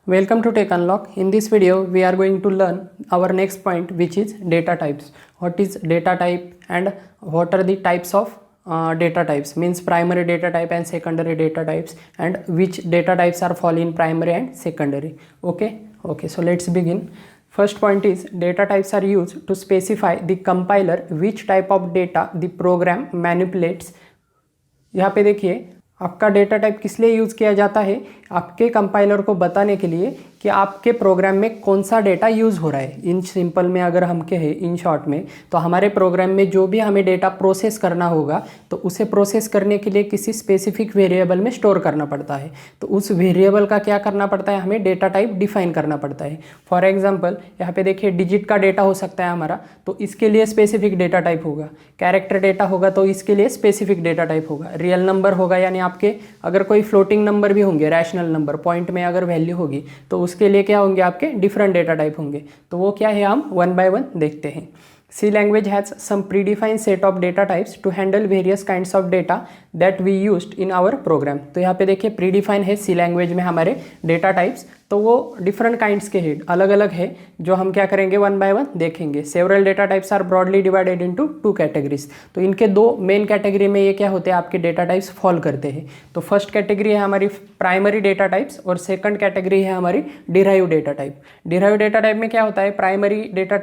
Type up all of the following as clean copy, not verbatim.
Welcome to Tech Unlock. In this video, we are going to learn our next point, which is data types. What is data type and what are the types of data types? Means primary data type and secondary data types, and which data types are fall in primary and secondary. Okay. So let's begin. First point is data types are used to specify the compiler which type of data the program manipulates. यहाँ पे देखिए आपका data type किस लिए use किया जाता है, आपके कंपाइलर को बताने के लिए कि आपके प्रोग्राम में कौन सा डेटा यूज़ हो रहा है। इन सिंपल में अगर हम कहें, इन शॉर्ट में, तो हमारे प्रोग्राम में जो भी हमें डेटा प्रोसेस करना होगा तो उसे प्रोसेस करने के लिए किसी स्पेसिफिक वेरिएबल में स्टोर करना पड़ता है। तो उस वेरिएबल का क्या करना पड़ता है, हमें डेटा टाइप डिफाइन करना पड़ता है। फॉर एग्जाम्पल यहाँ पे देखिए डिजिट का डेटा हो सकता है हमारा, तो इसके लिए स्पेसिफिक डेटा टाइप होगा। कैरेक्टर डेटा होगा तो इसके लिए स्पेसिफिक डेटा टाइप होगा। रियल नंबर होगा यानी आपके अगर कोई फ्लोटिंग नंबर भी होंगे, रैशनल नंबर, पॉइंट में अगर वैल्यू होगी तो उसके लिए क्या होंगे, आपके डिफरेंट डेटा टाइप होंगे। तो वो क्या है, हम वन बाय वन देखते हैं। C language has some predefined set of data types to handle various kinds of data that we used in our program। तो यहाँ पे देखिए प्रीडिफाइन है C लैंग्वेज में हमारे डेटा टाइप्स, तो वो डिफरेंट काइंड्स के हैं, अलग अलग है, जो हम क्या करेंगे वन बाय वन देखेंगे। Several data types are broadly divided into two categories. तो इनके दो मेन कैटेगरी में ये क्या होते हैं, आपके डेटा टाइप्स फॉल करते हैं। तो फर्स्ट कैटेगरी है हमारी प्राइमरी डेटा टाइप्स और सेकंड कैटेगरी है हमारी derive data type. Derive data type में क्या होता है, प्राइमरी डेटा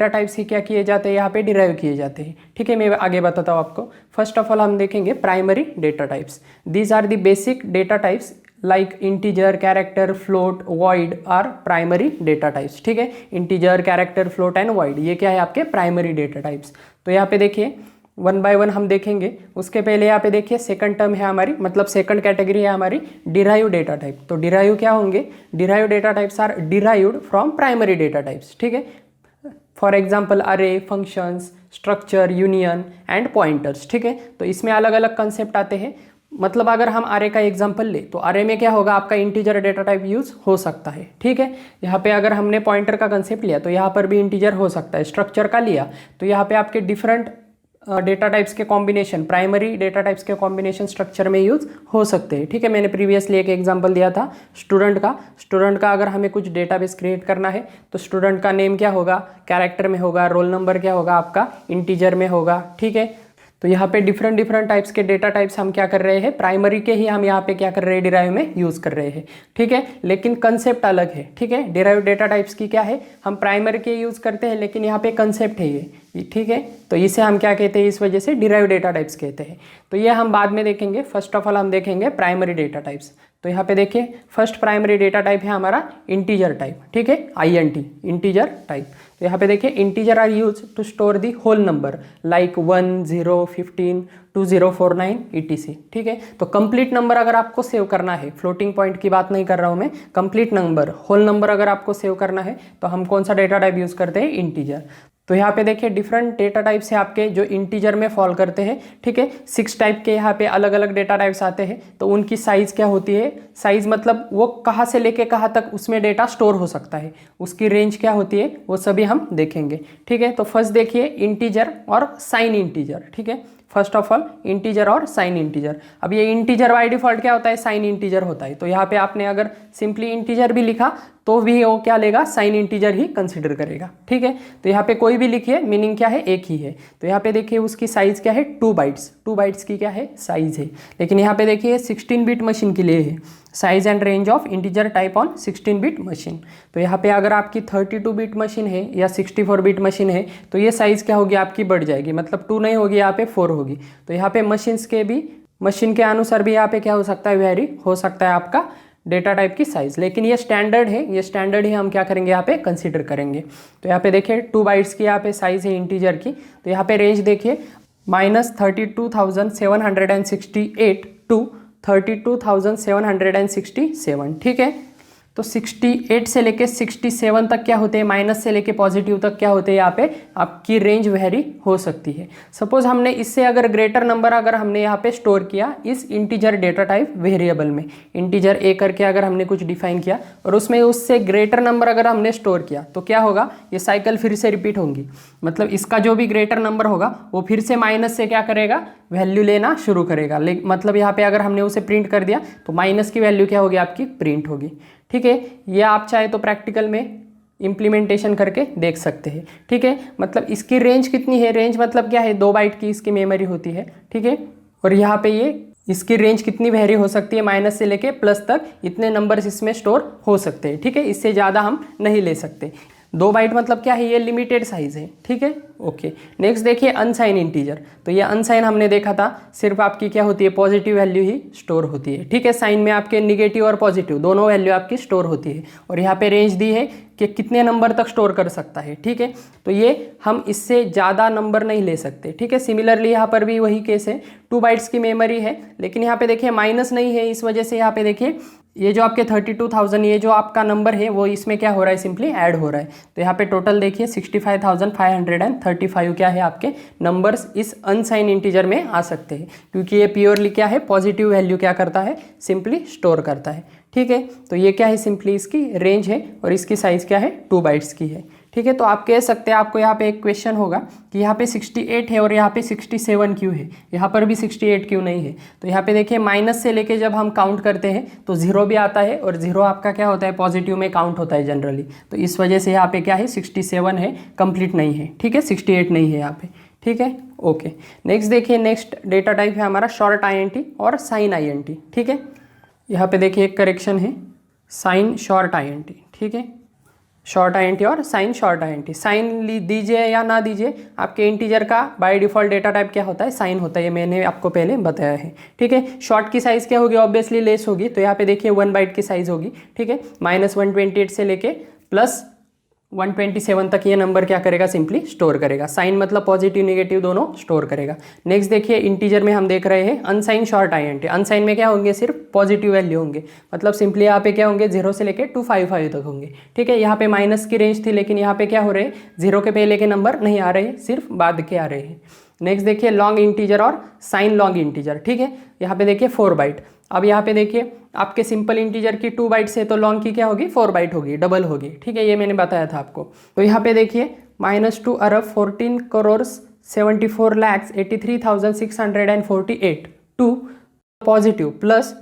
टाइप्स ही क्या किए जाते हैं, यहाँ पे डिराइव किए जाते हैं। ठीक है, मैं आगे बताता हूँ आपको। फर्स्ट ऑफ ऑल हम देखेंगे primary data types. These are the basic data types like integer, character, float, void are primary data types. ठीक है, integer, character, float and void, ये क्या है, आपके प्राइमरी डेटा टाइप्स। तो यहाँ पे देखिए वन बाय वन हम देखेंगे। उसके पहले यहाँ पे देखिए सेकंड टर्म है हमारी, मतलब सेकंड कैटेगरी है हमारी डिराइव डेटा टाइप। तो डिराइव क्या होंगे, derive data types are derived from primary data types. ठीक है, for example array, functions, structure, union and pointers. ठीक है, तो इसमें अलग अलग कंसेप्ट आते हैं। मतलब अगर हम अरे का एग्जांपल ले तो अरे में क्या होगा, आपका इंटीजर डेटा टाइप यूज हो सकता है। ठीक है, यहाँ पे अगर हमने पॉइंटर का कंसेप्ट लिया तो यहाँ पर भी इंटीजर हो सकता है। स्ट्रक्चर का लिया तो यहाँ पे आपके डिफरेंट डेटा टाइप्स के कॉम्बिनेशन, प्राइमरी डेटा टाइप्स के कॉम्बिनेशन स्ट्रक्चर में यूज हो सकते हैं। ठीक है, मैंने प्रीवियसली एक एग्जांपल दिया था स्टूडेंट का अगर हमें कुछ डेटाबेस क्रिएट करना है तो स्टूडेंट का नेम क्या होगा, कैरेक्टर में होगा, रोल नंबर क्या होगा, आपका इंटीजर में होगा। ठीक है, तो यहाँ पे डिफरेंट टाइप्स के डेटा टाइप्स हम क्या कर रहे हैं, प्राइमरी के ही हम यहाँ पे क्या कर रहे हैं, डिराइव में यूज़ कर रहे हैं। ठीक है, लेकिन कंसेप्ट अलग है। ठीक है, डिराइव डेटा टाइप्स की क्या है, हम प्राइमरी के यूज़ करते हैं, लेकिन यहाँ पे कंसेप्ट है ये। ठीक है, तो इसे हम क्या कहते हैं, इस वजह से डिराइव डेटा टाइप्स कहते हैं। तो ये हम बाद में देखेंगे। फर्स्ट ऑफ ऑल हम देखेंगे प्राइमरी डेटा टाइप्स। तो यहाँ पे देखिए फर्स्ट प्राइमरी डेटा टाइप है हमारा इंटीजर टाइप। ठीक है, INT, इंटीजर टाइप। तो यहाँ पे देखिए integer are use to store the whole number like 1, 0, 15, 2049 etc। ठीक है, तो कंप्लीट नंबर अगर आपको सेव करना है, फ्लोटिंग पॉइंट की बात नहीं कर रहा हूँ मैं, कंप्लीट नंबर, होल नंबर अगर आपको सेव करना है तो हम कौन सा डेटा टाइप यूज़ करते हैं, इंटीजर। तो यहाँ पे देखिए डिफरेंट डेटा टाइप्स है आपके जो इंटीजर में फॉल करते हैं। ठीक है, 6 टाइप के यहाँ पे अलग अलग डेटा टाइप्स आते हैं। तो उनकी साइज़ क्या होती है, साइज़ मतलब वो कहाँ से लेके कहाँ तक उसमें डेटा स्टोर हो सकता है, उसकी रेंज क्या होती है, वो सभी हम देखेंगे। ठीक है, तो फर्स्ट देखिए इंटीजर और साइन इंटीजर। ठीक है, फर्स्ट ऑफ ऑल इंटीजर और साइन इंटीजर। अब ये इंटीजर बाय डिफॉल्ट क्या होता है, साइन इंटीजर होता है। तो यहाँ पे आपने अगर सिंपली इंटीजर भी लिखा तो भी वो क्या लेगा, साइन इंटीजर ही कंसिडर करेगा। ठीक है, तो यहाँ पे कोई भी लिखिए, मीनिंग क्या है, एक ही है। तो यहाँ पे देखिए उसकी साइज़ क्या है, 2 बाइट्स। 2 बाइट्स की क्या है, साइज़ है। लेकिन यहाँ पे देखिए 16 बिट मशीन के लिए है, size and range of integer type on 16 bit machine. तो यहाँ पे अगर आपकी 32 बिट मशीन है या 64 बिट मशीन है तो ये साइज़ क्या होगी, आपकी बढ़ जाएगी, मतलब 2 नहीं होगी, यहाँ पे 4 होगी। तो यहाँ पे मशीन के अनुसार भी यहाँ पे क्या हो सकता है, वेरी हो सकता है आपका डेटा टाइप की साइज़। लेकिन ये स्टैंडर्ड है, ये स्टैंडर्ड ही हम क्या करेंगे, यहाँ पे कंसिडर करेंगे। तो यहाँ पे देखिए 2 बाइट्स की यहाँ पे साइज़ है इंटीजर की। तो यहाँ पे रेंज देखिए -32,768 टू 32,767। ठीक है, तो 68 से लेके 67 तक क्या होते हैं, माइनस से लेके पॉजिटिव तक क्या होते हैं, यहाँ पे आपकी रेंज वेरी हो सकती है। सपोज हमने इससे अगर ग्रेटर नंबर अगर हमने यहाँ पे स्टोर किया इस इंटीजर डेटा टाइप वेरिएबल में, इंटीजर ए करके अगर हमने कुछ डिफाइन किया और उसमें उससे ग्रेटर नंबर अगर हमने स्टोर किया तो क्या होगा, ये साइकिल फिर से रिपीट होंगी। मतलब इसका जो भी ग्रेटर नंबर होगा वो फिर से माइनस से क्या करेगा, वैल्यू लेना शुरू करेगा। मतलब यहाँ पे अगर हमने उसे प्रिंट कर दिया तो माइनस की वैल्यू क्या होगी, आपकी प्रिंट होगी। ठीक है, ये आप चाहे तो प्रैक्टिकल में इम्प्लीमेंटेशन करके देख सकते हैं। ठीक है, मतलब इसकी रेंज कितनी है, रेंज मतलब क्या है, 2 बाइट की इसकी मेमोरी होती है। ठीक है, और यहाँ पे ये इसकी रेंज कितनी वेरी हो सकती है, माइनस से लेके प्लस तक इतने नंबर्स इसमें स्टोर हो सकते हैं। ठीक है, इससे ज़्यादा हम नहीं ले सकते। 2 बाइट मतलब क्या है, ये लिमिटेड साइज है। ठीक है, ओके। नेक्स्ट देखिए अनसाइन इंटीजर। तो ये अनसाइन हमने देखा था, सिर्फ आपकी क्या होती है, पॉजिटिव वैल्यू ही स्टोर होती है। ठीक है, साइन में आपके निगेटिव और पॉजिटिव दोनों वैल्यू आपकी स्टोर होती है। और यहाँ पे रेंज दी है कि कितने नंबर तक स्टोर कर सकता है। ठीक है, तो ये हम इससे ज़्यादा नंबर नहीं ले सकते। ठीक है, सिमिलरली यहाँ पर भी वही केस है, 2 बाइट्स की मेमोरी है, लेकिन यहाँ पे देखिए माइनस नहीं है, इस वजह से यहाँ पे देखिए ये जो आपके 32,000 ये जो आपका नंबर है वो इसमें क्या हो रहा है, सिंपली ऐड हो रहा है। तो यहाँ पे टोटल देखिए 65,535 क्या है आपके नंबर्स इस अनसाइन इंटीजर में आ सकते हैं, क्योंकि ये प्योरली क्या है, पॉजिटिव वैल्यू क्या करता है, सिंपली स्टोर करता है। ठीक है, तो ये क्या है, सिंपली इसकी रेंज है और इसकी साइज़ क्या है, 2 बाइट्स की है। ठीक है, तो आप कह सकते हैं, आपको यहाँ पे एक क्वेश्चन होगा कि यहाँ पे 68 है और यहाँ पे 67 क्यों है, यहाँ पर भी 68 क्यों नहीं है। तो यहाँ पे देखिए माइनस से लेके जब हम काउंट करते हैं तो 0 भी आता है, और 0 आपका क्या होता है, पॉजिटिव में काउंट होता है जनरली। तो इस वजह से यहाँ पे क्या है, 67 है, कंप्लीट नहीं है। ठीक है, 68 नहीं है यहाँ पे। ठीक है, ओके। नेक्स्ट देखिए, नेक्स्ट डेटा टाइप है हमारा शॉर्ट INT और साइन INT। ठीक है, यहाँ पे देखिए एक करेक्शन है, साइन शॉर्ट INT। ठीक है, शॉर्ट INT और साइन शॉर्ट INT। साइन दीजिए या ना दीजिए, आपके इंटीजर का बाय डिफ़ॉल्ट डेटा टाइप क्या होता है, साइन होता है, ये मैंने आपको पहले बताया है। ठीक है, शॉर्ट की साइज़ क्या होगी, ऑब्वियसली लेस होगी। तो यहाँ पे देखिए 1 बाइट की साइज़ होगी। ठीक है, -128 से लेके प्लस 127 तक ये नंबर क्या करेगा, सिंपली स्टोर करेगा। साइन मतलब पॉजिटिव निगेटिव दोनों स्टोर करेगा। नेक्स्ट देखिए इंटीजर में हम देख रहे हैं अनसाइन शॉर्ट INT। अनसाइन में क्या होंगे, सिर्फ पॉजिटिव वैल्यू होंगे, मतलब सिंपली यहाँ पे क्या होंगे, 0 से लेके 255 तक होंगे। ठीक है, यहाँ पे माइनस की रेंज थी, लेकिन यहाँ पे क्या हो रहे हैं, 0 के पहले के नंबर नहीं आ रहे हैं, सिर्फ बाद के आ रहे हैं। नेक्स्ट देखिए लॉन्ग इंटीजर और साइन लॉन्ग इंटीजर। ठीक है, यहाँ पे देखिए 4 बाइट। अब यहाँ पे देखिए आपके सिंपल इंटीजर की 2 बाइट्स है, तो लॉन्ग की क्या होगी, 4 बाइट होगी, डबल होगी। ठीक है, ये मैंने बताया था आपको। तो यहाँ पे देखिए -2 अरब 14 crore 74 lakh 83,648 to positive plus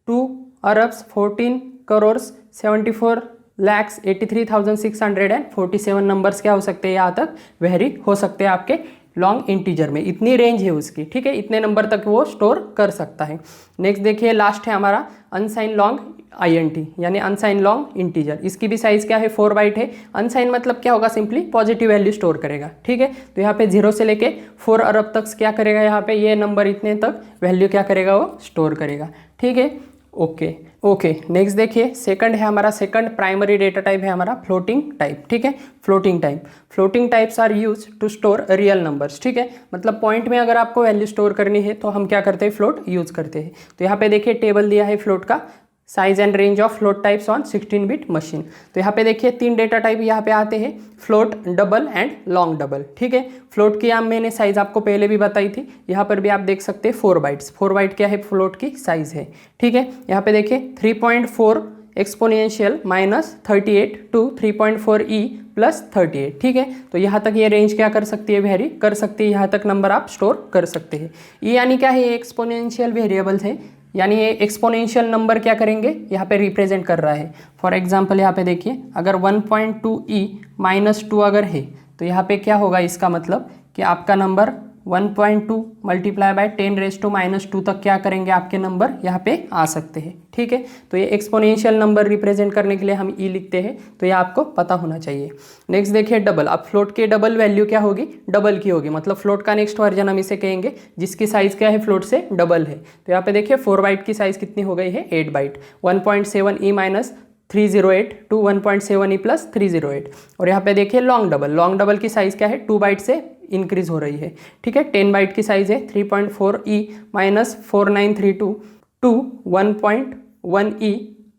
2 अरब 14 करोड़ 74 लाख 83,647 नंबर्स क्या हो सकते हैं, यहाँ तक वेरी हो सकते हैं आपके लॉन्ग इंटीजर में। इतनी रेंज है उसकी। ठीक है, इतने नंबर तक वो स्टोर कर सकता है। नेक्स्ट देखिए लास्ट है हमारा अनसाइन लॉन्ग INT, यानी अनसाइन लॉन्ग इंटीजर। इसकी भी साइज़ क्या है, 4 बाइट है। अनसाइन मतलब क्या होगा, सिंपली पॉजिटिव वैल्यू स्टोर करेगा। ठीक है, तो यहाँ पे 0 से लेके 4 अरब तक क्या करेगा, यहाँ पे ये नंबर इतने तक वैल्यू क्या करेगा, वो स्टोर करेगा। ठीक है, ओके ओके। नेक्स्ट देखिए सेकंड है हमारा, सेकंड प्राइमरी डेटा टाइप है हमारा फ्लोटिंग टाइप। ठीक है, floating type. Floating types are use to store real numbers. ठीक है, मतलब पॉइंट में अगर आपको वैल्यू स्टोर करनी है तो हम क्या करते हैं, फ्लोट यूज करते हैं। तो यहाँ पे देखिए टेबल दिया है फ्लोट का, size and range of float types on 16 bit machine. तो यहाँ पे देखिए 3 डेटा टाइप यहाँ पे आते हैं, float, double and long double. ठीक है, फ्लोट की मैंने साइज आपको पहले भी बताई थी, यहाँ पर भी आप देख सकते हैं 4 बाइट्स। 4 बाइट क्या है, फ्लोट की साइज है। ठीक है, यहाँ पे देखिए 3.4 एक्सपोनेंशियल -38 टू 3.4e प्लस 38। ठीक है, तो यहाँ तक ये रेंज क्या कर सकती है, वेरी कर सकती है, यहाँ तक नंबर आप स्टोर कर सकते हैं। ये यानी क्या है, ये एक्सपोनेंशियल वेरिएबल्स है, यानी ये एक्सपोनेंशियल नंबर क्या करेंगे, यहाँ पे रिप्रेजेंट कर रहा है। फॉर एग्जांपल यहाँ पे देखिए अगर 1.2e -2 अगर है, तो यहाँ पे क्या होगा, इसका मतलब कि आपका नंबर 1.2 मल्टीप्लाई बाय 10⁻² तक क्या करेंगे, आपके नंबर यहाँ पे आ सकते हैं। ठीक है, तो ये एक्सपोनेंशियल नंबर रिप्रेजेंट करने के लिए हम ई लिखते हैं, तो ये आपको पता होना चाहिए। नेक्स्ट देखिए डबल। अब फ्लोट के डबल वैल्यू क्या होगी, डबल की होगी, मतलब फ्लोट का नेक्स्ट वर्जन हम इसे कहेंगे जिसकी साइज क्या है, फ्लोट से डबल है। तो यहाँ पे देखिए 4 बाइट की साइज कितनी हो गई है, 8 बाइट। 1.7e -308 to 1.7e + 308। और यहाँ पे देखिए लॉन्ग डबल। लॉन्ग डबल की साइज क्या है, 2 बाइट से इंक्रीज हो रही है। ठीक है, 10 बाइट की साइज है, 3.4e -4932 टू 1.1e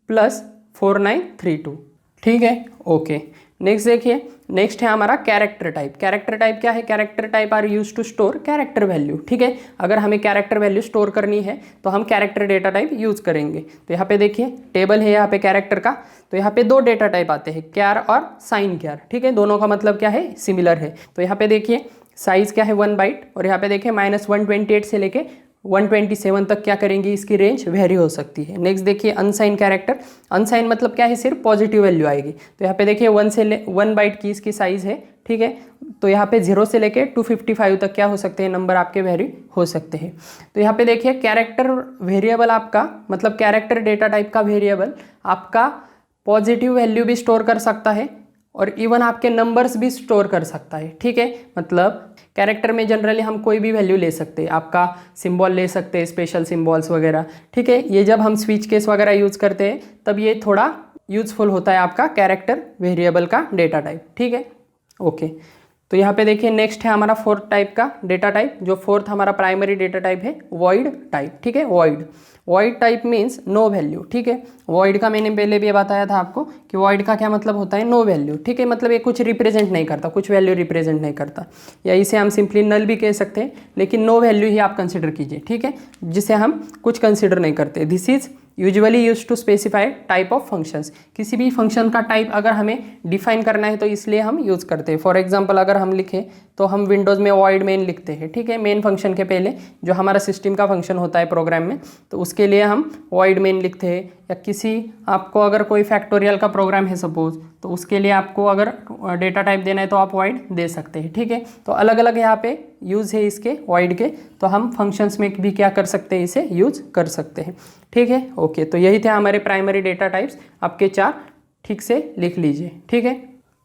+ 4932। ठीक है, ओके। नेक्स्ट देखिए, नेक्स्ट है हमारा कैरेक्टर टाइप। कैरेक्टर टाइप क्या है, character type are use to store character value. ठीक है, अगर हमें कैरेक्टर वैल्यू स्टोर करनी है तो हम कैरेक्टर डेटा टाइप यूज करेंगे। तो यहाँ पे देखिए टेबल है यहाँ पे कैरेक्टर का, तो यहाँ पे 2 डेटा टाइप आते हैं, क्यार और साइन क्यार। ठीक है, दोनों का मतलब क्या है, सिमिलर है। तो यहाँ पे देखिए साइज क्या है, 1 बाइट, और यहाँ पे देखिए -128 से लेके 127 तक क्या करेंगी, इसकी रेंज वेरी हो सकती है। नेक्स्ट देखिए अनसाइन कैरेक्टर। अनसाइन मतलब क्या है, सिर्फ पॉजिटिव वैल्यू आएगी। तो यहाँ पे देखिए 1 बाइट की इसकी साइज है, ठीक है। तो यहाँ पे 0 से लेके 255 तक क्या हो सकते हैं, नंबर आपके वेरी हो सकते हैं। तो यहाँ पे देखिए कैरेक्टर वेरिएबल आपका, मतलब कैरेक्टर डेटा टाइप का वेरिएबल आपका पॉजिटिव वैल्यू भी स्टोर कर सकता है और इवन आपके नंबर्स भी स्टोर कर सकता है, ठीक है। मतलब कैरेक्टर में जनरली हम कोई भी वैल्यू ले सकते हैं, आपका सिंबल ले सकते हैं, स्पेशल सिंबल्स वगैरह, ठीक है। ये जब हम स्विच केस वगैरह यूज़ करते हैं तब ये थोड़ा यूजफुल होता है आपका कैरेक्टर वेरिएबल का डेटा टाइप, ठीक है। ओके, तो यहाँ पे देखिए नेक्स्ट है हमारा फोर्थ टाइप का डेटा टाइप। जो फोर्थ हमारा प्राइमरी डेटा टाइप है वॉइड टाइप, ठीक है। Void type means no value, ठीक है। वॉइड का मैंने पहले भी बताया था आपको कि वॉइड का क्या मतलब होता है, नो वैल्यू, ठीक है। मतलब ये कुछ रिप्रेजेंट नहीं करता, कुछ वैल्यू रिप्रेजेंट नहीं करता, या इसे हम सिंपली नल भी कह सकते हैं, लेकिन नो वैल्यू ही आप कंसिडर कीजिए, ठीक है, जिसे हम कुछ कंसिडर नहीं करते। This is usually use to specify type of functions. किसी भी फंक्शन का टाइप अगर हमें डिफाइन करना है तो इसलिए हम यूज़ करते हैं। फॉर एग्जांपल अगर हम लिखें तो हम विंडोज़ में वॉइड मेन लिखते हैं, ठीक है। मेन फंक्शन के पहले जो हमारा सिस्टम का फंक्शन होता है प्रोग्राम में, तो उसके लिए हम वॉइड मेन लिखते हैं। या किसी आपको अगर कोई फैक्टोरियल का प्रोग्राम है सपोज, तो उसके लिए आपको अगर डेटा टाइप देना है तो आप वॉइड दे सकते हैं, ठीक है। तो अलग अलग यहाँ पे यूज़ है इसके वॉइड के, तो हम फंक्शंस में भी क्या कर सकते हैं, इसे यूज कर सकते हैं, ठीक है। ओके, तो यही थे हमारे प्राइमरी डेटा टाइप्स, आपके 4 ठीक से लिख लीजिए, ठीक है।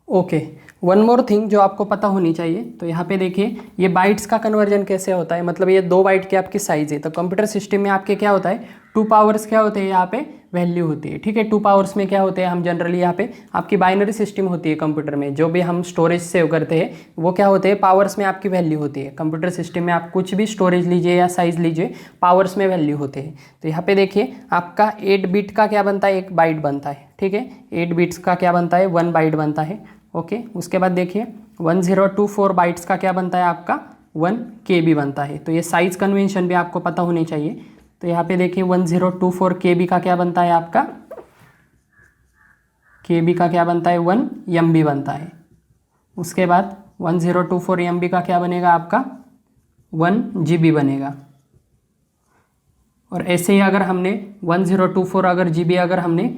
ओके, वन मोर थिंग जो आपको पता होनी चाहिए, तो यहाँ पे देखिए ये बाइट्स का कन्वर्जन कैसे होता है। मतलब ये 2 बाइट की आपकी साइज़ है, तो कंप्यूटर सिस्टम में आपके क्या होता है, 2 पावर्स क्या होते हैं, यहाँ पे वैल्यू होती है, ठीक है। 2 पावर्स में क्या होते हैं, हम जनरली यहाँ पे आपकी बाइनरी सिस्टम होती है कंप्यूटर में, जो भी हम स्टोरेज सेव करते हैं वो क्या होते हैं, पावर्स में आपकी वैल्यू होती है। कंप्यूटर सिस्टम में आप कुछ भी स्टोरेज लीजिए या साइज लीजिए, पावर्स में वैल्यू होते हैं। तो यहाँ पे देखिए आपका 8 बिट का क्या बनता है, 1 बाइट बनता है, ठीक है। 8 बिट्स का क्या बनता है, 1 बाइट बनता है, ओके। उसके बाद देखिए 1024 बाइट्स का क्या बनता है, आपका 1 KB बनता है। तो ये साइज कन्वेंशन भी आपको पता होनी चाहिए। तो यहाँ पे देखिए 1024 KB का क्या बनता है, आपका KB का क्या बनता है, 1 MB बनता है। उसके बाद 1024 MB का क्या बनेगा, आपका 1 GB बनेगा। और ऐसे ही अगर हमने 1024 अगर GB अगर हमने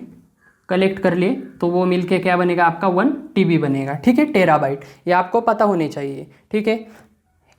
कलेक्ट कर लिए तो वो मिलके क्या बनेगा, आपका 1 TB बनेगा, ठीक है, टेराबाइट। ये आपको पता होने चाहिए, ठीक है।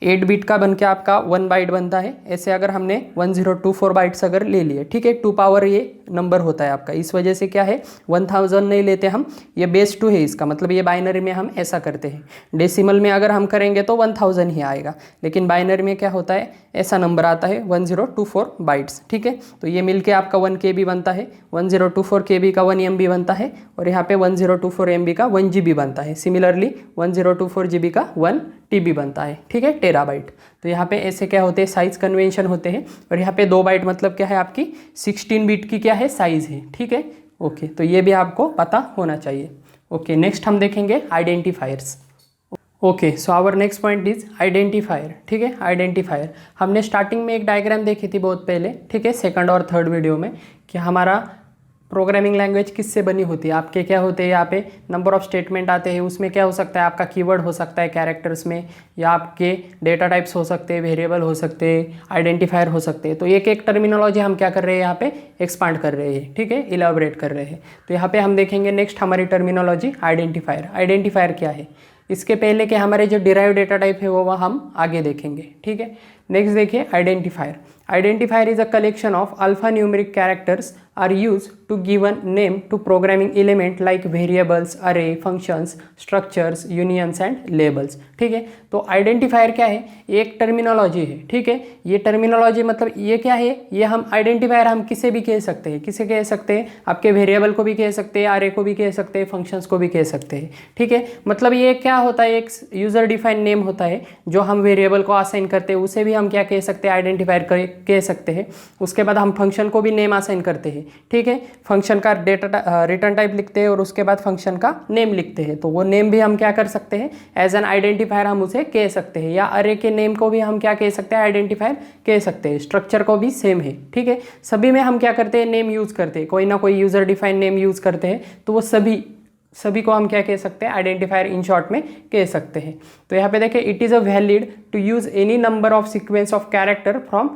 8 बिट का बन के आपका 1 बाइट बनता है। ऐसे अगर हमने 1024 बाइट्स अगर ले लिए, ठीक है, 2 पावर ये नंबर होता है आपका। इस वजह से क्या है, 1000 नहीं लेते हम, ये बेस 2 है इसका, मतलब ये बाइनरी में हम ऐसा करते हैं। डेसिमल में अगर हम करेंगे तो 1000 ही आएगा, लेकिन बाइनरी में क्या होता है, ऐसा नंबर आता है 1024 बाइट्स, ठीक है। तो ये मिलके आपका 1 KB बनता है, 1024 KB का 1 MB बनता है, और यहाँ पे 1024 MB का 1 GB बनता है। सिमिलरली 1024 GB का 1 TB बनता है, ठीक है, टेराबाइट। तो यहाँ पे ऐसे क्या होते हैं, साइज कन्वेंशन होते हैं। और यहाँ पे 2 बाइट मतलब क्या है, आपकी 16 बिट की क्या है, साइज है, ठीक है। ओके, तो ये भी आपको पता होना चाहिए। ओके, नेक्स्ट हम देखेंगे identifiers. Okay, so our next point is identifier, ठीक है। आइडेंटिफायर हमने स्टार्टिंग में एक डायग्राम देखी थी बहुत पहले, ठीक है, 2nd और 3rd वीडियो में, कि हमारा प्रोग्रामिंग लैंग्वेज किससे बनी होती है। आपके क्या होते हैं, यहाँ पे नंबर ऑफ स्टेटमेंट आते हैं, उसमें क्या हो सकता है, आपका कीवर्ड हो सकता है कैरेक्टर्स में, या आपके डेटा टाइप्स हो सकते हैं, वेरिएबल हो सकते हैं, आइडेंटिफायर हो सकते हैं। तो एक एक टर्मिनोलॉजी हम क्या कर रहे हैं, यहाँ पे एक्सपांड कर रहे हैं, ठीक है, इलाबोरेट कर रहे हैं। तो यहाँ पे हम देखेंगे नेक्स्ट हमारी टर्मिनोलॉजी आइडेंटिफायर। आइडेंटिफायर क्या है, इसके पहले के हमारे जो डिराइव डेटा टाइप है वो हम आगे देखेंगे, ठीक है। नेक्स्ट देखिए identifier. Identifier is a collection of alphanumeric characters are used to give a name to programming element like variables, array, functions, structures, unions and labels, ठीक है। तो आइडेंटिफायर क्या है, एक टर्मिनोलॉजी है, ठीक है। ये टर्मिनोलॉजी मतलब ये क्या है, ये हम आइडेंटिफायर हम किसे भी कह सकते हैं, किसे कह सकते हैं, आपके वेरिएबल को भी कह सकते हैं, अरे को भी कह सकते हैं, फंक्शंस को भी कह सकते हैं, ठीक है। मतलब ये क्या होता है, एक यूजर डिफाइंड नेम होता है जो हम वेरिएबल को असाइन करते हैं, उसे भी हम क्या कह सकते हैं, आइडेंटिफायर कह सकते हैं। उसके बाद हम फंक्शन को भी नेम असाइन करते हैं, ठीक है। फंक्शन का डेटा रिटर्न टाइप लिखते हैं और उसके बाद फंक्शन का नेम लिखते हैं, तो वो नेम भी हम क्या कर सकते हैं, एज एन आइडेंटिफायर हम उसे कह सकते हैं। या अरे के नेम को भी हम क्या कह सकते हैं, आइडेंटिफायर कह सकते हैं। स्ट्रक्चर को भी सेम है, ठीक है। सभी में हम क्या करते हैं, नेम यूज करते हैं, कोई ना कोई यूजर डिफाइंड नेम यूज करते हैं, तो वो सभी सभी को हम क्या कह सकते हैं, आइडेंटिफायर इन शॉर्ट में कह सकते हैं। तो यहाँ पे देखिए it is a valid to use any number of sequence of character from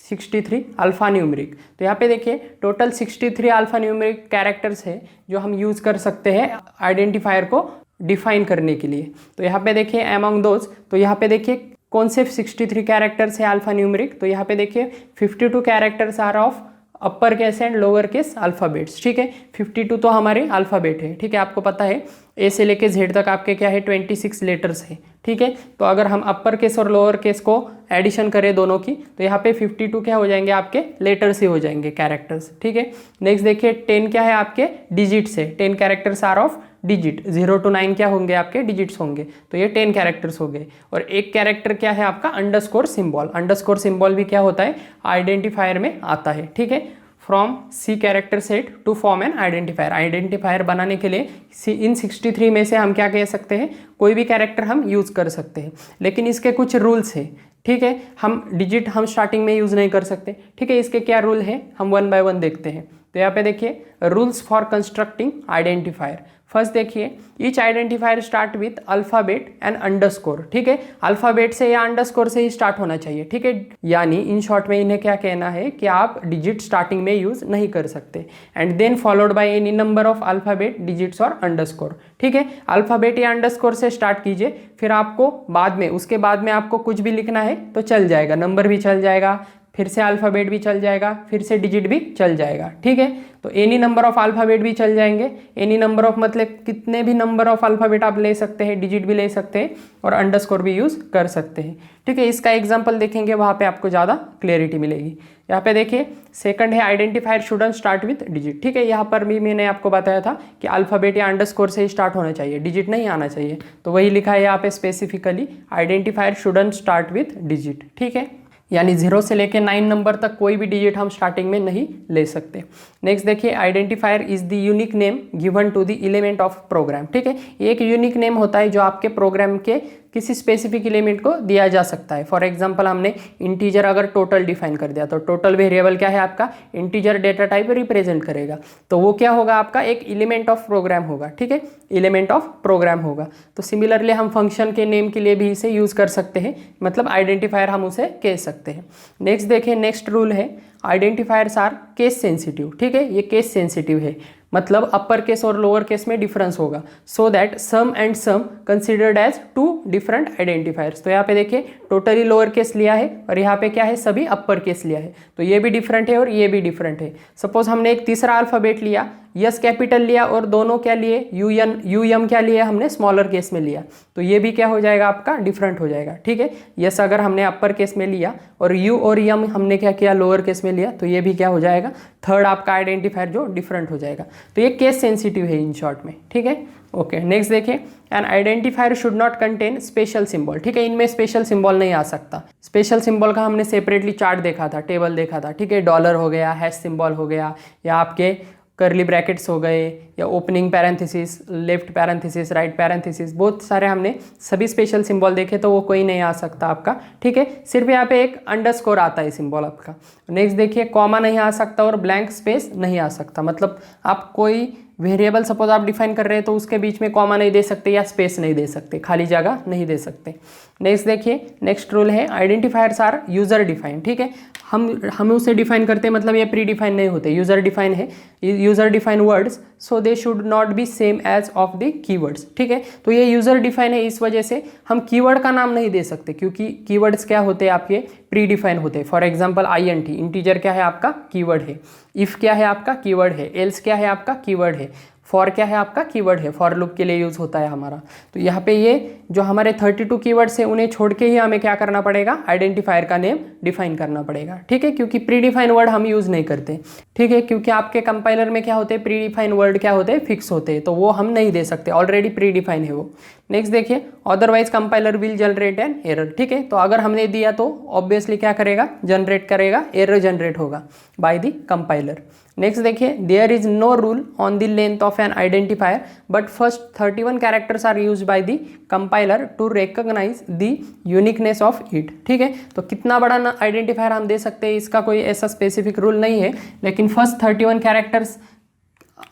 63 alphanumeric. तो यहाँ पे देखिए टोटल 63 अल्फा न्यूमेरिक कैरेक्टर्स है जो हम यूज़ कर सकते हैं आइडेंटिफायर को डिफाइन करने के लिए। तो यहाँ पे देखिए अमंग दोज, तो यहाँ पे देखिए कौन से 63 कैरेक्टर्स है अल्फा न्यूमेरिक, तो यहाँ पे देखिए 52 characters are of upper case and lower case alphabets, ठीक है। 52 तो हमारे अल्फ़ाबेट है, ठीक है। आपको पता है ए से लेके जेड तक आपके क्या है 26 लेटर्स है, ठीक है। तो अगर हम अपर केस और लोअर केस को एडिशन करें दोनों की, तो यहाँ पे 52 क्या हो जाएंगे, आपके लेटर्स ही हो जाएंगे, कैरेक्टर्स, ठीक है। नेक्स्ट देखिए 10 क्या है, आपके डिजिट्स है। 10 characters are of digit, 0 to 9 क्या होंगे, आपके डिजिट्स होंगे। तो ये 10 कैरेक्टर्स हो गए। और एक कैरेक्टर क्या है आपका, अंडरस्कोर सिंबल। अंडरस्कोर सिंबल भी क्या होता है, आइडेंटिफायर में आता है, ठीक है। From C character set to form an identifier. Identifier बनाने के लिए इन 63 में से हम क्या कह सकते हैं, कोई भी कैरेक्टर हम यूज़ कर सकते हैं, लेकिन इसके कुछ रूल्स हैं, ठीक है। हम डिजिट हम स्टार्टिंग में यूज़ नहीं कर सकते, ठीक है। इसके क्या रूल है, हम 1 by 1 देखते हैं। तो यहाँ पे देखिए rules for constructing identifier. First देखिए each identifier start with alphabet and underscore, ठीक है। अल्फ़ाबेट से या अंडरस्कोर से ही स्टार्ट होना चाहिए, ठीक है। यानी इन शॉर्ट में इन्हें क्या कहना है कि आप डिजिट स्टार्टिंग में यूज़ नहीं कर सकते। And then followed by any number of alphabet, digits और अंडरस्कोर, ठीक है। अल्फ़ाबेट या अंडरस्कोर से स्टार्ट कीजिए, फिर आपको बाद में उसके बाद में आपको कुछ भी लिखना है तो चल जाएगा, नंबर भी चल जाएगा, फिर से अल्फ़ाबेट भी चल जाएगा, फिर से डिजिट भी चल जाएगा, ठीक है। तो एनी नंबर ऑफ अल्फ़ाबेट भी चल जाएंगे। एनी नंबर ऑफ मतलब कितने भी नंबर ऑफ अल्फ़ाबेट आप ले सकते हैं, डिजिट भी ले सकते हैं और अंडरस्कोर भी यूज़ कर सकते हैं, ठीक है। इसका एग्जांपल देखेंगे, वहाँ पे आपको ज़्यादा क्लियरिटी मिलेगी। यहाँ पे देखिए सेकंड है identifier shouldn't start with digit, ठीक है। यहाँ पर भी मैंने आपको बताया था कि अल्फ़ाबेट या अंडरस्कोर से ही स्टार्ट होना चाहिए, डिजिट नहीं आना चाहिए। तो वही लिखा है यहाँ पे specifically, identifier shouldn't start with digit, ठीक है। यानी 0 से लेके 9 नंबर तक कोई भी डिजिट हम स्टार्टिंग में नहीं ले सकते। नेक्स्ट देखिए identifier is the unique name given to the element of program, ठीक है। एक यूनिक नेम होता है जो आपके प्रोग्राम के किसी स्पेसिफिक एलिमेंट को दिया जा सकता है। फॉर एग्जांपल हमने इंटीजर अगर टोटल डिफाइन कर दिया, तो टोटल वेरिएबल क्या है आपका, इंटीजर डेटा टाइप रिप्रेजेंट करेगा, तो वो क्या होगा आपका, एक एलिमेंट ऑफ प्रोग्राम होगा, ठीक है। एलिमेंट ऑफ प्रोग्राम होगा। तो सिमिलरली हम फंक्शन के नेम के लिए भी इसे यूज़ कर सकते हैं, मतलब आइडेंटिफायर हम उसे कह सकते हैं। नेक्स्ट देखिए नेक्स्ट रूल है आइडेंटिफायर्स आर केस सेंसिटिव, ठीक है। ये केस सेंसिटिव है, मतलब अपर केस और लोअर केस में डिफरेंस होगा। So that sum and sum considered as 2 different identifiers. तो यहाँ पे देखिए टोटली लोअर केस लिया है और यहाँ पे क्या है, सभी अपर केस लिया है, तो ये भी डिफरेंट है और ये भी डिफरेंट है। सपोज हमने एक तीसरा अल्फ़ाबेट लिया, यस कैपिटल लिया और दोनों क्या लिए, यू एम क्या लिया हमने, स्मॉलर केस में लिया, तो ये भी क्या हो जाएगा आपका, डिफरेंट हो जाएगा, ठीक है। यस अगर हमने अपर केस में लिया और यू और यम हमने क्या किया, लोअर केस में लिया, तो ये भी क्या हो जाएगा, थर्ड आपका आइडेंटिफायर जो डिफरेंट हो जाएगा। तो ये केस सेंसिटिव है इन शॉर्ट में, ठीक है। ओके नेक्स्ट देखिए N identifier should not contain special symbol, ठीक है। इनमें स्पेशल सिंबल नहीं आ सकता। स्पेशल सिंबल का हमने सेपरेटली चार्ट देखा था, टेबल देखा था, ठीक है। डॉलर हो गया, हैश सिंबल हो गया, या आपके करली ब्रैकेट्स हो गए, या opening parenthesis, left parenthesis, right parenthesis, बहुत सारे हमने सभी स्पेशल सिंबल देखे, तो वो कोई नहीं आ सकता आपका, ठीक है। सिर्फ यहाँ पे एक अंडरस्कोर आता है सिंबल आपका। नेक्स्ट देखिए कॉमा नहीं आ सकता और ब्लैंक स्पेस नहीं आ सकता, मतलब आप कोई वेरिएबल सपोज आप डिफाइन कर रहे हैं तो उसके बीच में कॉमा नहीं दे सकते या स्पेस नहीं दे सकते, खाली जगह नहीं दे सकते। नेक्स्ट देखिए नेक्स्ट रूल है आइडेंटिफायर्स आर यूजर डिफाइन, ठीक है। हम उसे डिफाइन करते हैं, मतलब ये प्री डिफाइन नहीं होते, यूजर डिफाइन है। User define words so they should not be same as of the keywords, ठीक है। तो ये यूजर डिफाइन है, इस वजह से हम कीवर्ड का नाम नहीं दे सकते, क्योंकि कीवर्ड्स क्या होते हैं आपके, प्री डिफाइन होते हैं। फॉर एग्जांपल INT, इंटीजर क्या है आपका, कीवर्ड है। इफ क्या है आपका, कीवर्ड है। एल्स क्या है आपका, कीवर्ड है। फॉर क्या है आपका, कीवर्ड है, फॉर लूप के लिए यूज़ होता है हमारा। तो यहाँ पे ये जो हमारे 32 कीवर्ड्स है उन्हें छोड़ के ही हमें क्या करना पड़ेगा, आइडेंटिफायर का नेम डिफाइन करना पड़ेगा, ठीक है। क्योंकि प्री डिफाइन वर्ड हम यूज़ नहीं करते, ठीक है। क्योंकि आपके कंपाइलर में क्या होते हैं, प्री डिफाइन वर्ड क्या होते हैं, फिक्स होते हैं, तो वो हम नहीं दे सकते, ऑलरेडी प्री डिफाइन है वो। नेक्स्ट देखिए otherwise compiler will generate an error, ठीक है। तो अगर हमने दिया तो ऑब्वियसली क्या करेगा, जनरेट करेगा, एरर जनरेट होगा बाय द कंपाइलर। नेक्स्ट देखिए there is no rule on the length of an identifier but first 31 characters are used by the compiler to recognise the uniqueness of it, ठीक है। तो कितना बड़ा identifier हम दे सकते हैं, इसका कोई ऐसा स्पेसिफिक रूल नहीं है, लेकिन फर्स्ट 31 कैरेक्टर्स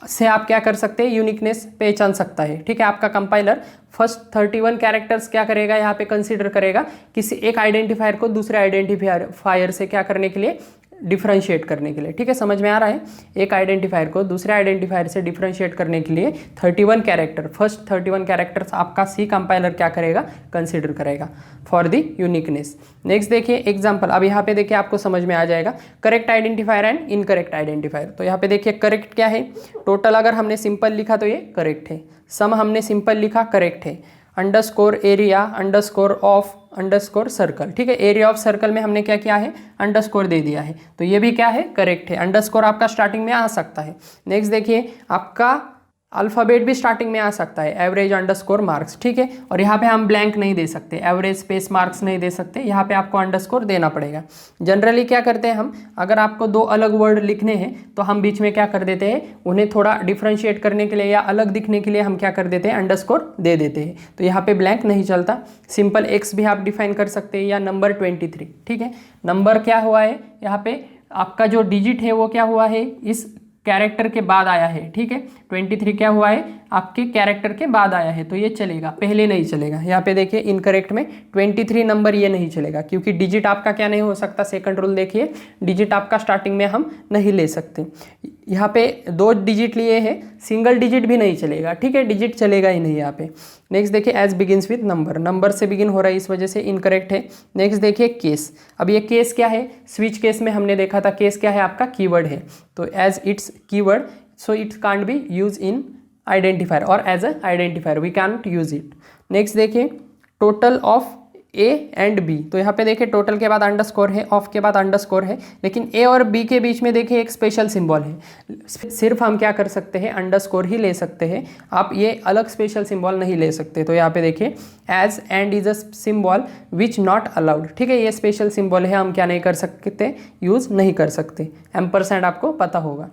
से आप क्या कर सकते हैं, यूनिकनेस पहचान सकता है। ठीक है, आपका कंपाइलर फर्स्ट 31 कैरेक्टर्स क्या करेगा, यहाँ पे कंसीडर करेगा किसी एक आइडेंटिफायर को दूसरे आइडेंटिफायर से क्या करने के लिए, डिफरेंशिएट करने के लिए। ठीक है, समझ में आ रहा है। एक आइडेंटिफायर को दूसरे आइडेंटिफायर से डिफरेंशिएट करने के लिए 31 कैरेक्टर, फर्स्ट 31 कैरेक्टर्स आपका सी कंपाइलर क्या करेगा, कंसीडर करेगा फॉर द यूनिकनेस। नेक्स्ट देखिए एग्जांपल, अब यहाँ पे देखिए आपको समझ में आ जाएगा correct identifier and incorrect identifier. तो यहाँ पे देखिए करेक्ट क्या है, टोटल अगर हमने सिंपल लिखा तो ये करेक्ट है, सम हमने सिंपल लिखा करेक्ट है, underscore area underscore of underscore circle. ठीक है, एरिया ऑफ सर्कल में हमने क्या किया है, अंडरस्कोर दे दिया है, तो ये भी क्या है, करेक्ट है। अंडरस्कोर आपका स्टार्टिंग में आ सकता है। नेक्स्ट देखिए आपका अल्फ़ाबेट भी स्टार्टिंग में आ सकता है, एवरेज अंडरस्कोर मार्क्स। ठीक है, और यहाँ पे हम ब्लैंक नहीं दे सकते, एवरेज स्पेस मार्क्स नहीं दे सकते, यहाँ पे आपको अंडरस्कोर देना पड़ेगा। जनरली क्या करते हैं हम, अगर आपको दो अलग वर्ड लिखने हैं तो हम बीच में क्या कर देते हैं, उन्हें थोड़ा डिफ्रेंशिएट करने के लिए या अलग दिखने के लिए हम क्या कर देते हैं, अंडरस्कोर दे देते हैं। तो यहाँ पे ब्लैंक नहीं चलता, सिंपल एक्स भी आप डिफाइन कर सकते हैं या नंबर 23। ठीक है, नंबर क्या हुआ है, यहाँ पे आपका जो डिजिट है वो क्या हुआ है, इस कैरेक्टर के बाद आया है। ठीक है, 23 क्या हुआ है, आपके कैरेक्टर के बाद आया है, तो ये चलेगा, पहले नहीं चलेगा। यहाँ पे देखिए इनकरेक्ट में 23 नंबर ये नहीं चलेगा, क्योंकि डिजिट आपका क्या नहीं हो सकता, सेकंड रूल देखिए, डिजिट आपका स्टार्टिंग में हम नहीं ले सकते। यहाँ पे 2 डिजिट लिए हैं, सिंगल डिजिट भी नहीं चलेगा। ठीक है, डिजिट चलेगा ही नहीं यहाँ पे। नेक्स्ट देखिए as begins with number, number से बिगिन हो रहा है, इस वजह से इनकरेक्ट है। नेक्स्ट देखिए केस, अब ये केस क्या है, स्विच केस में हमने देखा था, केस क्या है आपका, कीवर्ड है, तो as it's keyword so it can't be use in identifier और as a identifier we can't use it. Next देखिए total of A and B, तो यहाँ पे देखिए टोटल के बाद अंडरस्कोर है, ऑफ के बाद अंडरस्कोर है, लेकिन ए और बी के बीच में देखिए एक स्पेशल सिंबल है, सिर्फ हम क्या कर सकते हैं, अंडरस्कोर ही ले सकते हैं, आप ये अलग स्पेशल सिंबल नहीं ले सकते। तो यहाँ पे देखिए as and is a symbol which not allowed. ठीक है, ये स्पेशल सिंबल है, हम क्या नहीं कर सकते, यूज़ नहीं कर सकते। एम्परसेंड आपको पता होगा।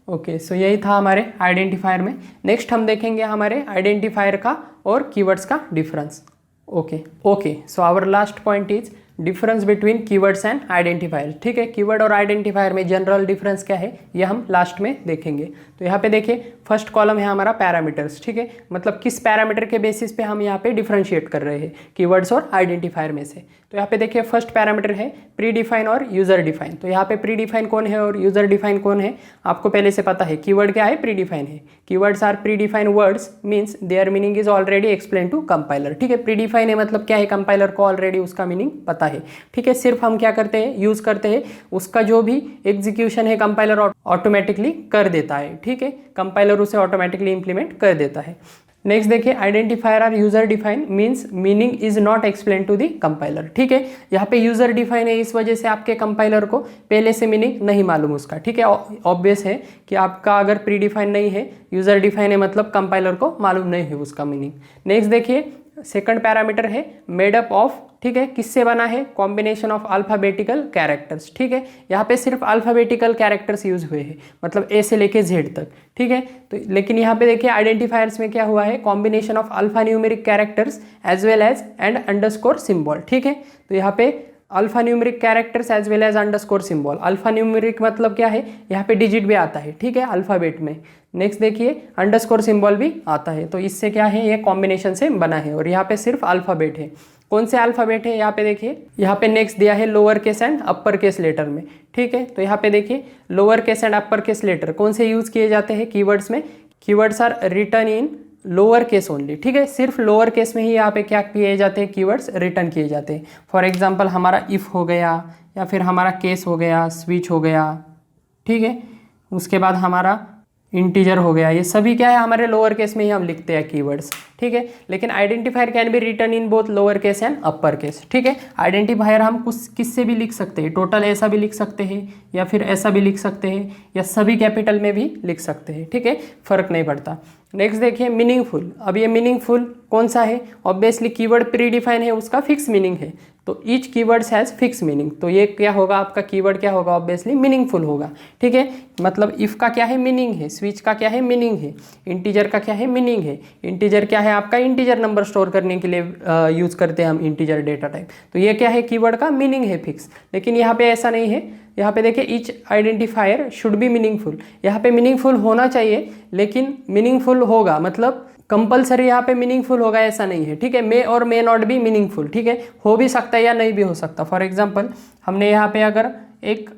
ओके, सो यही था हमारे आइडेंटिफायर में। नेक्स्ट हम देखेंगे हमारे आइडेंटिफायर का और कीवर्ड्स का difference. Okay, so our last point is difference between keywords and identifier. ठीक है, कीवर्ड और आइडेंटिफायर में जनरल डिफरेंस क्या है, ये हम लास्ट में देखेंगे। तो यहाँ पे देखिए फर्स्ट कॉलम है हमारा पैरामीटर्स। ठीक है, मतलब किस पैरामीटर के बेसिस पे हम यहाँ पे डिफरेंशिएट कर रहे हैं कीवर्ड्स और आइडेंटिफायर में से। तो यहाँ पे देखिए फर्स्ट पैरामीटर है प्री डिफाइन और यूजर डिफाइन। तो यहाँ पे प्री डिफाइन कौन है और यूजर डिफाइन कौन है, आपको पहले से पता है। कीवर्ड क्या है, प्री डिफाइन है। Keywords are predefine words, means their meaning is already explain to compiler. ठीक है, प्री डिफाइन है मतलब क्या है, कंपाइलर को ऑलरेडी उसका मीनिंग पता है। ठीक है, सिर्फ हम क्या करते हैं, यूज करते हैं, उसका जो भी एग्जीक्यूशन है कंपाइलर ऑटोमेटिकली कर देता है। ठीक है, कंपाइलर उसे ऑटोमेटिकली इंप्लीमेंट कर देता है। नेक्स्ट देखिए identifier are user define, means meaning is not explain to the compiler. ठीक है, यहाँ पे यूजर डिफाइन है, इस वजह से आपके कंपाइलर को पहले से मीनिंग नहीं मालूम उसका। ठीक है, ऑब्वियस है कि आपका अगर प्री डिफाइन नहीं है, यूजर डिफाइन है, मतलब कंपाइलर को मालूम नहीं है उसका मीनिंग। नेक्स्ट देखिए सेकंड पैरामीटर है मेड अप ऑफ। ठीक है, किससे बना है, कॉम्बिनेशन ऑफ अल्फाबेटिकल कैरेक्टर्स। ठीक है, यहाँ पे सिर्फ अल्फाबेटिकल कैरेक्टर्स यूज हुए हैं, मतलब ए से लेके जेड तक। ठीक है, तो लेकिन यहाँ पे देखिए आइडेंटिफायर्स में क्या हुआ है, combination of alphanumeric characters as well as and underscore symbol. ठीक है, तो यहाँ पे alphanumeric characters as well as underscore symbol. Alphanumeric मतलब क्या है, यहाँ पे डिजिट भी आता है। ठीक है, अल्फाबेट में। नेक्स्ट देखिए अंडरस्कोर सिंबल भी आता है, तो इससे क्या है, ये कॉम्बिनेशन से बना है। और यहाँ पे सिर्फ अल्फाबेट है, कौन से अल्फाबेट है, यहाँ पे देखिए, यहाँ पे नेक्स्ट दिया है lower case and upper case letter में। ठीक है, तो यहाँ पे देखिए lower case and upper case letter कौन से यूज किए जाते हैं कीवर्ड्स में, keywords are written in lower case only. ठीक है, सिर्फ लोअर केस में ही यहाँ पे क्या किए जाते हैं, कीवर्ड्स रिटर्न किए जाते हैं। फॉर एग्जांपल हमारा इफ़ हो गया, या फिर हमारा केस हो गया, स्विच हो गया। ठीक है, उसके बाद हमारा इंटीजर हो गया, ये सभी क्या है, हमारे लोअर केस में ही हम लिखते हैं कीवर्ड्स। ठीक है, लेकिन identifier can be return in both lower case and upper case. ठीक है, आइडेंटिफायर हम कुछ किससे भी लिख सकते हैं, टोटल ऐसा भी लिख सकते हैं, या फिर ऐसा भी लिख सकते हैं, या सभी कैपिटल में भी लिख सकते हैं। ठीक है, फर्क नहीं पड़ता। नेक्स्ट देखिए मीनिंगफुल। अब ये मीनिंगफुल कौन सा है, ऑब्वियसली कीवर्ड प्री डिफाइन है, उसका फिक्स मीनिंग है, तो each keywords has fix meaning. तो ये क्या होगा, आपका कीवर्ड क्या होगा, ऑब्वियसली मीनिंगफुल होगा। ठीक है, मतलब इफ़ का क्या है, मीनिंग है, स्विच का क्या है, मीनिंग है, इंटीजर का क्या है, मीनिंग है। इंटीजर क्या है आपका, इंटीजर नंबर स्टोर करने के लिए यूज़ करते हैं हम इंटीजर डेटा टाइप। तो ये क्या है, कीवर्ड का मीनिंग है फिक्स। लेकिन यहाँ पे ऐसा नहीं है, यहाँ पे देखिए each identifier should be meaningful, यहाँ पे मीनिंगफुल होना चाहिए, लेकिन मीनिंगफुल होगा मतलब कंपलसरी यहाँ पे मीनिंगफुल होगा ऐसा नहीं है, ठीक है। मे और मे नॉट बी मीनिंगफुल, ठीक है, हो भी सकता है या नहीं भी हो सकता। फॉर एग्जांपल हमने यहाँ पे अगर एक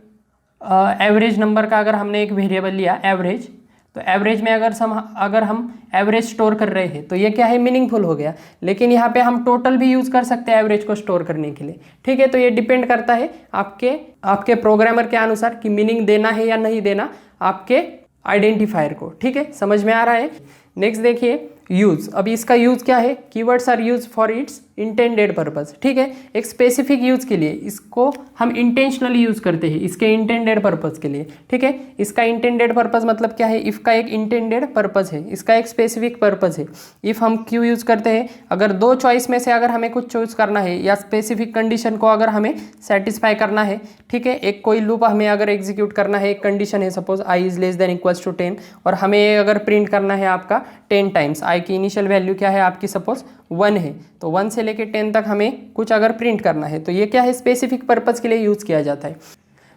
एवरेज नंबर का अगर हमने एक वेरिएबल लिया एवरेज, तो एवरेज में अगर हम एवरेज स्टोर कर रहे हैं तो ये क्या है, मीनिंगफुल हो गया। लेकिन यहाँ पे हम टोटल भी यूज़ कर सकते हैं एवरेज को स्टोर करने के लिए, ठीक है। तो ये डिपेंड करता है आपके प्रोग्रामर के अनुसार कि मीनिंग देना है या नहीं देना आपके आइडेंटिफायर को, ठीक है। समझ में आ रहा है। नेक्स्ट देखिए यूज़। अब इसका यूज़ क्या है, keywords are use for its intended purpose, ठीक है। एक स्पेसिफिक यूज़ के लिए इसको हम इंटेंशनली यूज़ करते हैं, इसके इंटेंडेड पर्पस के लिए, ठीक है। इसका इंटेंडेड पर्पस मतलब क्या है, इफ़ का एक इंटेंडेड पर्पस है, इसका एक स्पेसिफिक पर्पस है। इफ़ हम क्यों यूज़ करते हैं, अगर दो चॉइस में से अगर हमें कुछ चूज़ करना है या स्पेसिफिक कंडीशन को अगर हमें सेटिस्फाई करना है, ठीक है। एक कोई लूप हमें अगर एग्जीक्यूट करना है, एक कंडीशन है suppose I is less than equals to 10, और हमें अगर प्रिंट करना है आपका 10 टाइम्स, आई की इनिशियल वैल्यू क्या है आपकी सपोज 1 है, तो 1 से लेके 10 तक हमें कुछ अगर प्रिंट करना है तो ये क्या है, स्पेसिफिक पर्पस के लिए यूज़ किया जाता है।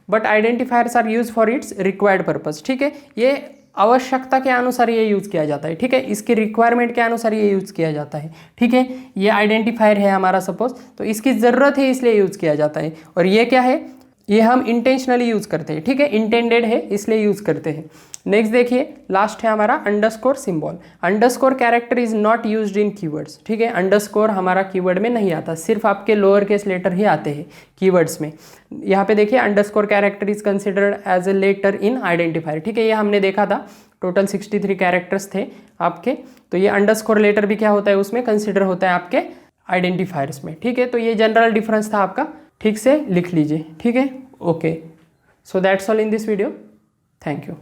But identifiers are use for its required purpose, ठीक है। ये आवश्यकता के अनुसार ये यूज़ किया जाता है, ठीक है। इसके रिक्वायरमेंट के अनुसार ये यूज़ किया जाता है, ठीक है। ये आइडेंटिफायर है हमारा सपोज, तो इसकी ज़रूरत है इसलिए यूज़ किया जाता है। और ये क्या है, ये हम इंटेंशनली यूज़ करते हैं, ठीक है, इंटेंडेड है इसलिए यूज़ करते हैं। नेक्स्ट देखिए लास्ट है हमारा underscore symbol. Underscore character is not used in keywords, ठीक है। अंडरस्कोर हमारा कीवर्ड में नहीं आता, सिर्फ आपके लोअर केस लेटर ही आते हैं कीवर्ड्स में। यहाँ पे देखिए underscore character is considered as a letter in identifier, ठीक है। ये हमने देखा था, टोटल 63 कैरेक्टर्स थे आपके, तो ये अंडरस्कोर लेटर भी क्या होता है, उसमें कंसिडर होता है आपके आइडेंटिफायर्स में, ठीक है। तो ये जनरल डिफरेंस था आपका, ठीक से लिख लीजिए, ठीक है। Okay, so that's all in this video, thank you.